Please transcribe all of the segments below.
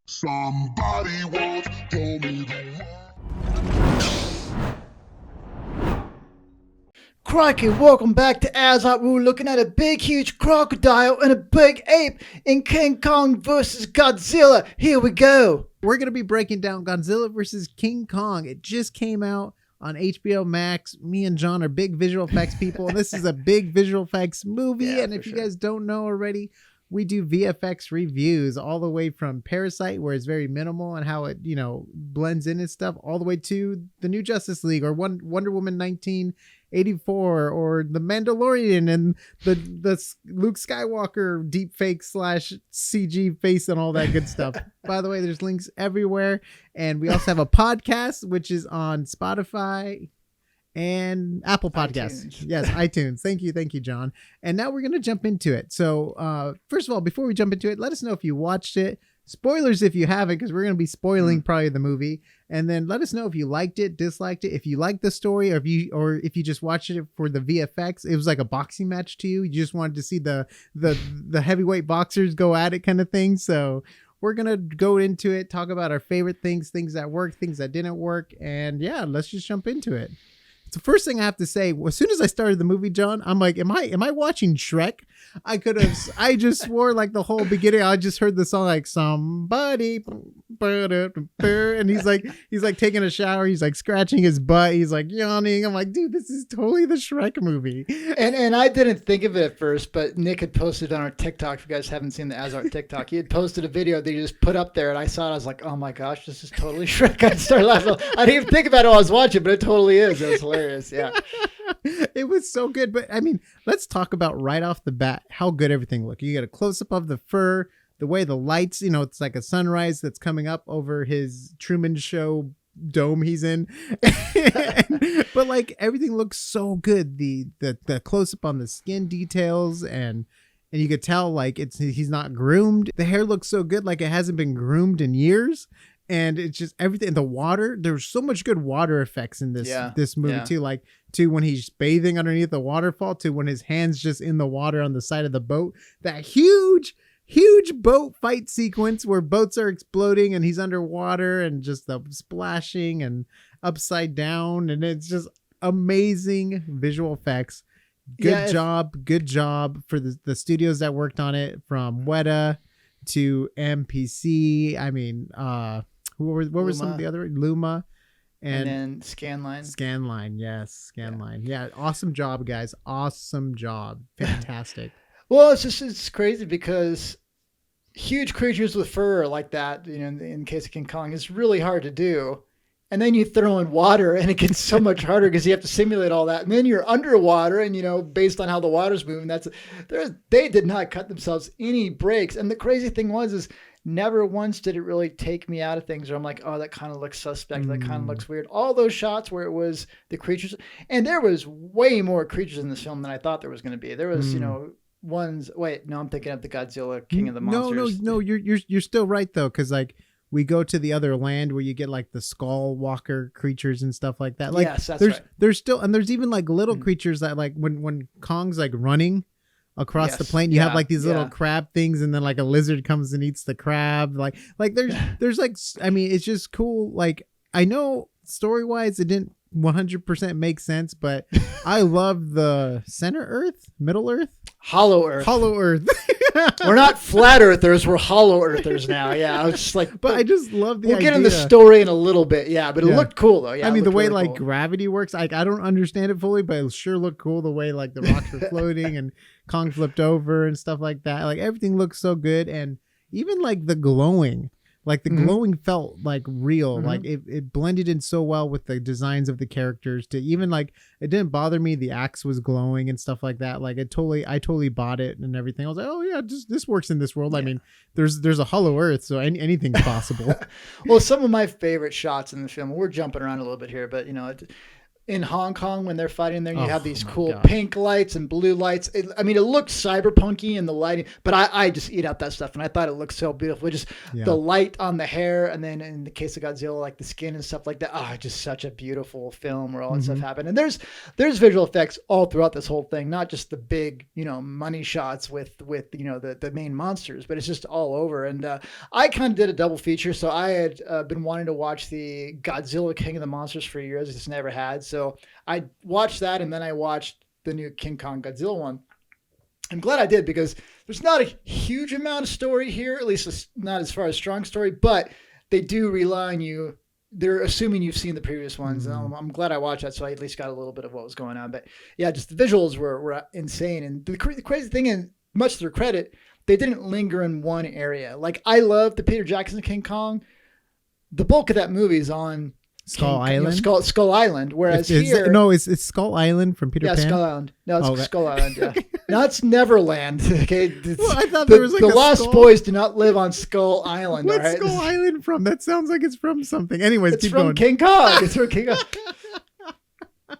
Somebody once told me the Crikey, welcome back to AsArt. We're looking at a big, huge crocodile and a big ape in King Kong versus Godzilla. Here we go. We're going to be breaking down Godzilla versus King Kong. It just came out on HBO Max. Me and John are big visual effects people, and this is a big visual effects movie. Yeah, and for if you sure. guys don't know already, we do VFX reviews all the way from Parasite, where it's very minimal and how it, blends in and stuff, all the way to the new Justice League or Wonder Woman 1984 or the Mandalorian and the Luke Skywalker deep fake / CG face and all that good stuff. By the way, there's links everywhere. And we also have a podcast, which is on Spotify and Apple Podcasts. iTunes. Yes, iTunes. Thank you, John. And now we're going to jump into it. So first of all, before we jump into it, let us know if you watched it. Spoilers if you haven't, because we're going to be spoiling probably the movie. And then let us know if you liked it, disliked it, if you liked the story, or if you just watched it for the VFX. It was like a boxing match to you. You just wanted to see the heavyweight boxers go at it kind of thing. So we're going to go into it, talk about our favorite things that worked, things that didn't work. And yeah, let's just jump into it. The first thing I have to say, as soon as I started the movie, John, I'm like, am I watching Shrek? I just swore like the whole beginning, I just heard the song like somebody, and he's like taking a shower. He's like scratching his butt. He's like yawning. I'm like, dude, this is totally the Shrek movie. And I didn't think of it at first, but Nick had posted on our TikTok. If you guys haven't seen the AsArt TikTok, he had posted a video that he just put up there, and I saw it. I was like, oh my gosh, this is totally Shrek. I started laughing. I didn't even think about it while I was watching, but it totally is. It was hilarious. Yeah. It was so good. But I mean, let's talk about right off the bat how good everything looked. You get a close up of the fur, the way the lights, it's like a sunrise that's coming up over his Truman Show dome he's in. But like everything looks so good. The close up on the skin details and you could tell like he's not groomed. The hair looks so good, like it hasn't been groomed in years. And it's just everything. The water, there's so much good water effects in this movie too. Like to when he's bathing underneath the waterfall, to when his hand's just in the water on the side of the boat. That huge boat fight sequence where boats are exploding and he's underwater and just the splashing and upside down. And it's just amazing visual effects. Good job for the studios that worked on it, from Weta to MPC. I mean, what were some of the other? Luma and then Scanline. Yes, Scanline. Yeah, awesome job, guys. Awesome job. Fantastic. Well, it's crazy because huge creatures with fur like that, in the case of King Kong, is really hard to do. And then you throw in water and it gets so much harder because you have to simulate all that. And then you're underwater and, based on how the water's moving, they did not cut themselves any breaks. And the crazy thing is never once did it really take me out of things where I'm like, oh, that kind of looks suspect. That kind of looks weird. All those shots where it was the creatures, and there was way more creatures in this film than I thought there was going to be. There was, I'm thinking of the Godzilla King of the Monsters. No, you're still right though. Cause like, we go to the other land where you get like the skull walker creatures and stuff like that. Like, yes, that's right. There's still, and there's even like little creatures that like when Kong's like running across the plane, you have like these little crab things, and then like a lizard comes and eats the crab. Like there's like, I mean, it's just cool. Like, I know story wise, it didn't 100% make sense, but I love the center Earth, Middle Earth, Hollow Earth. We're not flat earthers, we're hollow earthers now. Yeah, I was just like, but I just love the idea. We'll get in the story in a little bit. Yeah, but it looked cool though. Yeah, I mean, the way really like gravity works, like I don't understand it fully, but it sure looked cool. The way like the rocks were floating and Kong flipped over and stuff like that. Like everything looks so good, and even like the glowing. Like the glowing felt like real. Like it blended in so well with the designs of the characters, to even like, it didn't bother me. The axe was glowing and stuff like that. Like I totally bought it and everything. I was like, oh yeah, this works in this world. Yeah. I mean, there's a hollow earth, so anything's possible. Well, some of my favorite shots in the film, we're jumping around a little bit here, but in Hong Kong when they're fighting there. You Oh, have these my cool gosh. pink lights and blue lights. It looks cyberpunky in the lighting, but I just eat out that stuff, and I thought it looked so beautiful. Just Yeah. the light on the hair, and then in the case of Godzilla, like the skin and stuff like that. Oh, just such a beautiful film where all that stuff happened. And there's visual effects all throughout this whole thing, not just the big, money shots with the main monsters, but it's just all over. And I kind of did a double feature. So I had been wanting to watch the Godzilla King of the Monsters for years. I just never had. So I watched that, and then I watched the new King Kong Godzilla one. I'm glad I did, because there's not a huge amount of story here, at least not as far as strong story, but they do rely on you. They're assuming you've seen the previous ones. And I'm glad I watched that, so I at least got a little bit of what was going on. But yeah, just the visuals were insane. And the crazy thing, and much to their credit, they didn't linger in one area. Like, I love the Peter Jackson King Kong. The bulk of that movie is on Skull Island. Skull Island. Whereas here, it's Skull Island from Peter Pan. Skull Island. No, it's Oh, Skull Island. Yeah, no, it's Neverland. Okay, Well, I thought there was like the a Lost skull. Boys do not live on Skull Island. What's all right? Skull Island from? That sounds like it's from something. Anyways, It's keep from going. King Kong. It's from King Kong.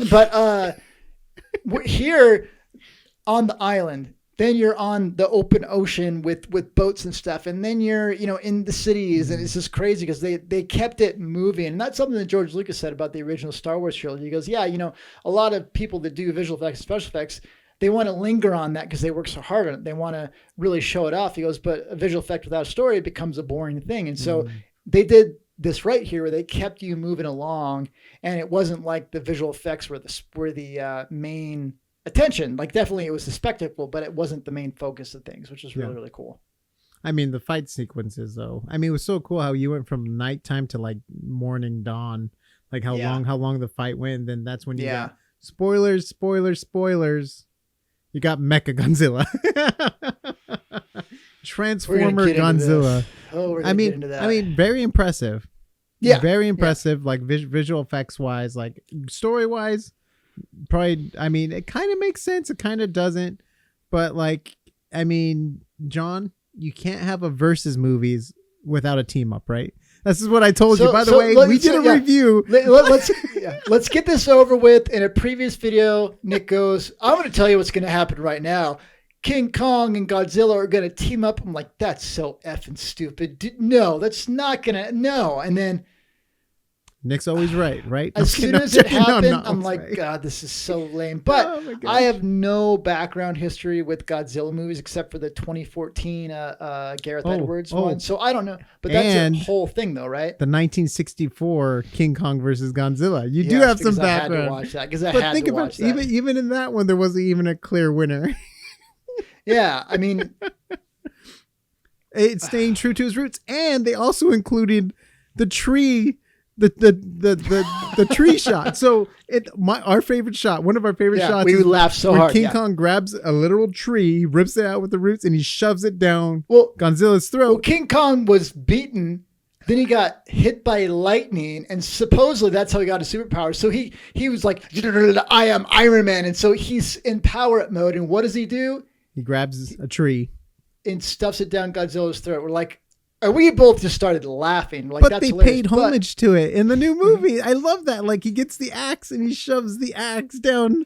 But we're here on the island. Then you're on the open ocean with boats and stuff, and then you're in the cities, and it's just crazy because they kept it moving. And that's something that George Lucas said about the original Star Wars trilogy. He goes, yeah, a lot of people that do visual effects and special effects, they want to linger on that because they work so hard on it. They want to really show it off. He goes, but a visual effect without a story becomes a boring thing. And so they did this right here, where they kept you moving along, and it wasn't like the visual effects were the main attention. Like, definitely it was the spectacle, but it wasn't the main focus of things, which was really, really cool. I mean, the fight sequences, though. I mean, it was so cool how you went from nighttime to like morning dawn, like how long the fight went. And then that's when you got spoilers. You got Mecha Godzilla, Transformer Godzilla. We're gonna get into that. I mean, very impressive. Yeah, very impressive. Like visual effects wise, like story wise. Probably, I mean, it kind of makes sense. It kind of doesn't. But like, I mean, John, you can't have a versus movies without a team up, right? This is what I told you. By the way, we did a review. Let's get this over with. In a previous video, Nick goes, I'm going to tell you what's going to happen right now. King Kong and Godzilla are going to team up. I'm like, that's so effing stupid. No, that's not going to. No. And then Nick's always right? As soon as it happened, I'm like, God, this is so lame. But I have no background history with Godzilla movies except for the 2014 Gareth Edwards one. So I don't know. But that's a whole thing, though, right? The 1964 King Kong versus Godzilla. You do have some background. I had to watch that because but think about it, even in that one, there wasn't even a clear winner. Yeah, I mean, it's staying true to his roots, and they also included the tree. The tree shot. So our favorite shot, one of our favorite shots. We would laugh so hard. King Kong grabs a literal tree, rips it out with the roots, and he shoves it down Godzilla's throat. Well, King Kong was beaten. Then he got hit by lightning, and supposedly that's how he got his superpower. So he was like, I am Iron Man. And so he's in power up mode. And what does he do? He grabs a tree and stuffs it down Godzilla's throat. We're like, we both just started laughing. Like, but that's they hilarious. paid homage to it in the new movie. I love that. Like, he gets the axe and he shoves the axe down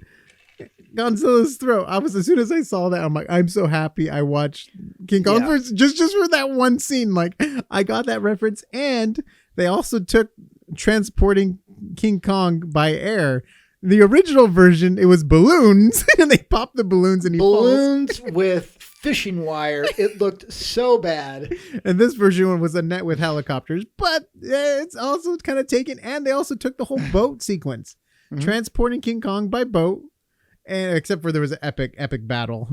Godzilla's throat. As soon as I saw that, I'm like, I'm so happy I watched King Kong just for that one scene. Like, I got that reference. And they also took transporting King Kong by air. The original version, it was balloons, and they popped the balloons and he balloons with fishing wire. It looked so bad. And this version was a net with helicopters, but it's also kind of taken. And they also took the whole boat sequence, transporting King Kong by boat, and except for there was an epic battle.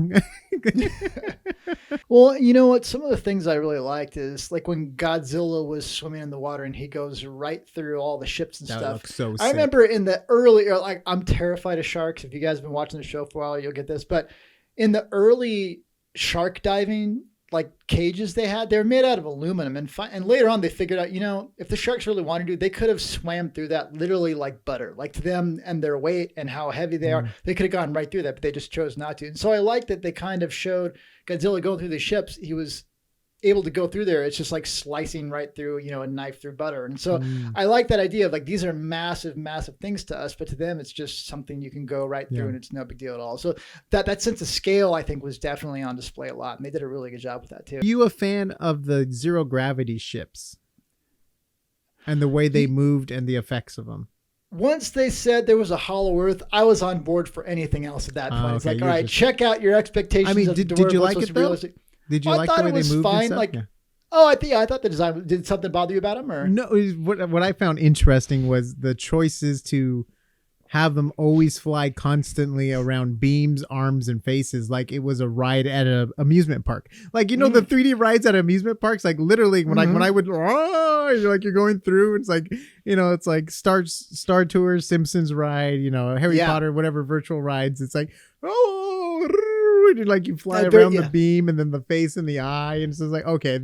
Well, you know what? Some of the things I really liked is like when Godzilla was swimming in the water and he goes right through all the ships and that stuff. Looks so sick. I remember in the early, like, I'm terrified of sharks. If you guys have been watching the show for a while, you'll get this. But in the early shark diving like cages they're made out of aluminum, and later on they figured out, if the sharks really wanted to, they could have swam through that literally like butter. Like, to them and their weight and how heavy they are, they could have gone right through that, but they just chose not to. And so I like that they kind of showed Godzilla going through the ships. He was able to go through there. It's just like slicing right through, a knife through butter. And so I like that idea of like, these are massive, massive things to us, but to them, it's just something you can go right through and it's no big deal at all. So that sense of scale, I think, was definitely on display a lot. And they did a really good job with that too. Are you a fan of the zero gravity ships and the way they moved and the effects of them? Once they said there was a Hollow Earth, I was on board for anything else at that point. It's like, all right, check out your expectations. I mean, of did dwarf, you what's like it supposed to be though? realistic. Did you like the way they moved fine. and stuff? Like, Yeah. I thought the design, did something bother you about them? Or No, what I found interesting was the choices to have them always fly constantly around beams, arms, and faces like it was a ride at an amusement park. Like, the 3D rides at amusement parks, like literally when I would, you're going through, it's like, it's like Star Tours, Simpsons ride, Harry Potter, whatever virtual rides. It's like, like you fly around the beam and then the face and the eye. And so it's like, okay,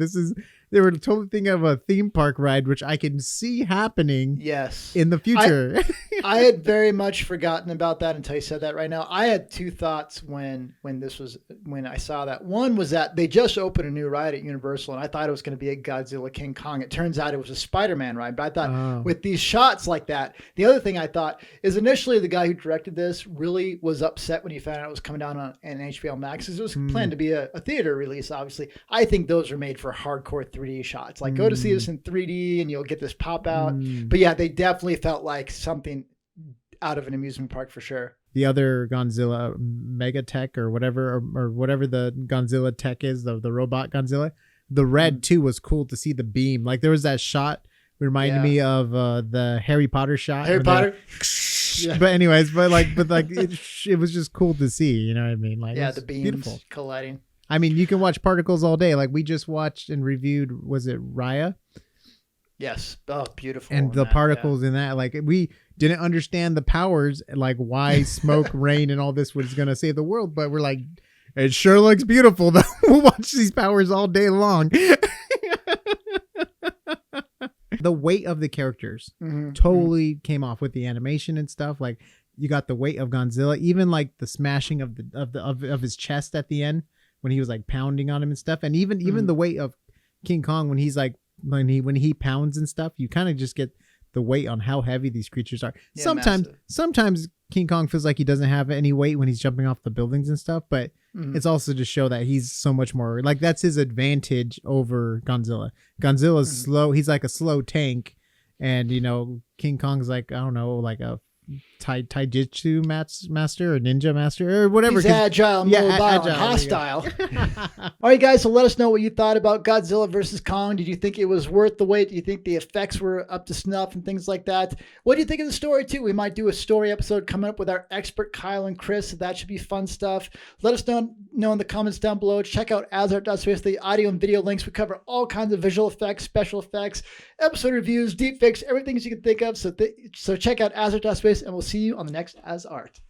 they were totally thinking of a theme park ride, which I can see happening in the future. I had very much forgotten about that until you said that right now. I had two thoughts when I saw that. One was that they just opened a new ride at Universal and I thought it was going to be a Godzilla King Kong. It turns out it was a Spider-Man ride, but I thought with these shots like that, the other thing I thought is initially the guy who directed this really was upset when he found out it was coming down on an HBO Max because it was planned to be a theater release, obviously. I think those are made for hardcore 3D shots. Like go to see this in 3D and you'll get this pop out. But yeah, they definitely felt like something out of an amusement park for sure. The other Godzilla Mega Tech or whatever, or whatever the Godzilla tech is, the robot Godzilla, the red too was cool to see the beam. Like there was that shot reminded me of the Harry Potter shot. Harry Potter. But anyways, but it was just cool to see. You know what I mean? Like the beams beautiful. Colliding. I mean, you can watch particles all day. Like we just watched and reviewed. Was it Raya? Yes. Oh, beautiful. And the particles in that, like we didn't understand the powers, like why smoke, rain, and all this was going to save the world. But we're like, it sure looks beautiful though. We'll watch these powers all day long. The weight of the characters totally came off with the animation and stuff. Like you got the weight of Godzilla, even like the smashing of his chest at the end when he was like pounding on him and stuff. And even the weight of King Kong when he's like, when he pounds and stuff, you kind of just get the weight on how heavy these creatures are. Yeah, sometimes King Kong feels like he doesn't have any weight when he's jumping off the buildings and stuff, but it's also to show that he's so much more like that's his advantage over Godzilla. Godzilla's slow. He's like a slow tank. And, King Kong's like, I don't know, like a taijutsu master or ninja master or whatever. He's agile, mobile, and hostile. All right, guys, so let us know what you thought about Godzilla versus Kong. Did you think it was worth the wait? Do you think the effects were up to snuff and things like that? What do you think of the story, too? We might do a story episode coming up with our expert Kyle and Chris. So that should be fun stuff. Let us know in the comments down below. Check out AsArt.space, the audio and video links. We cover all kinds of visual effects, special effects, episode reviews, deepfakes, everything you can think of. So check out AsArt.space, and we'll see you on the next AsArt.